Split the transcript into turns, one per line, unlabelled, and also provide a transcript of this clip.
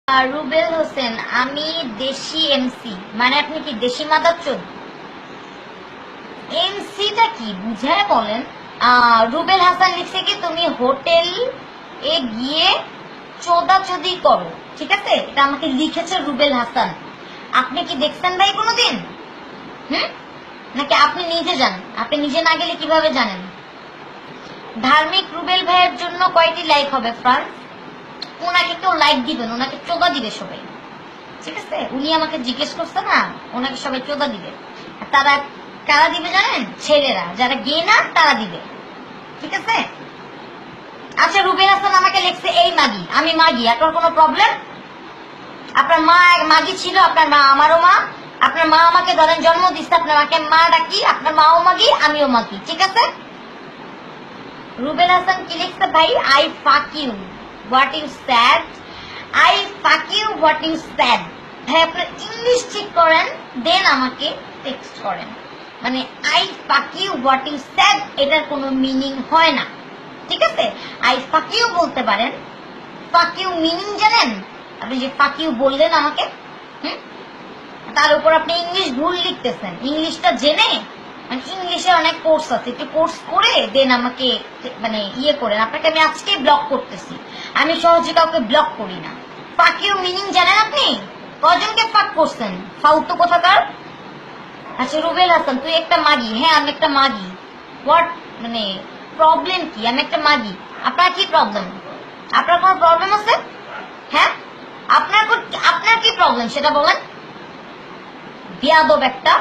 রুবেল হোসেন, আমি দেশি এমসি। মানে আপনি কি দেশি মাদারচোদ? এমসিটা কি বুঝায় বলেন? রুবেল হাসান লিখছে কি তুমি হোটেল এ গিয়ে চোদাচুদি করো, ঠিক আছে? এটা আমাকে লিখেছে রুবেল হাসান। আপনি কি দেখছেন ভাই কোনোদিন? নাকি আপনি নিজে জানেন? আপনি নিজে না গেলে কিভাবে জানেন? ধার্মিক রুবেল ভাইয়ের জন্য কয়টি লাইক হবে ফ্রান্স? ওনাকে কেউ লাইক দিবেন, ওনাকে চোদা দিবে সবাই, ঠিক আছে? উনি আমাকে জিজ্ঞেস করছে না, ওনাকে সবাই চোদা দিবে। তারা কারা দিবে জানেন? ছেলেরা, যারা গে না তারা দিবে, ঠিক আছে? আচ্ছা, রুবেল হাসান আমাকে লিখছে এই মাগি, আমি মাগি, আপনার কোনো প্রবলেম? আপনার মা মাগি ছিল, আপনার মা আমারও মা। আপনার মা আমাকে ধরেন জন্ম দিচ্ছে, আপনার মাকে মা ডাকি, আপনার মাও মাগি, আমিও মাগি, ঠিক আছে? রুবেল হাসান কি লিখছে ভাই? I fuck you what you said. I fuck you what you said. ভাই আপনার ইংলিশ ঠিক করেন, দেন আমাকে টেক্সট করেন। মানে I fuck you what you sad এটার কোনো মিনিং হয় না, ঠিক আছে? আই ফাক ইউ বলতে পারেন, ফাক ইউ মিনিং জানেন? আপনি যে ফাক ইউ বললেন আমাকে, তার উপর আপনি ইংলিশ ভুল লিখতেছেন। ইংলিশটা জেনে, মানে ইংলিশে অনেক কোর্স আছে, একটু কোর্স করে দেন আমাকে মানে ইয়ে করেন। আপনাকে আমি আজকে ব্লক করতেছি, আমি সহজে কাউকে ব্লক করি না। ফাক ইউ মিনিং জানেন আপনি? কজনকে ফাক করছেন ফাউতো কোথাকার? আচ্ছা রুবেল হাসান, তুই একটা মাগি। হ্যাঁ আমি একটা মাগি। হোয়াট মানে প্রবলেম কি? আমি একটা মাগি, আপনার কি প্রবলেম? আপনার কোনো প্রবলেম আছে? হ্যাঁ আপনার কি প্রবলেম সেটা বলেন। বিয়াদব একটা।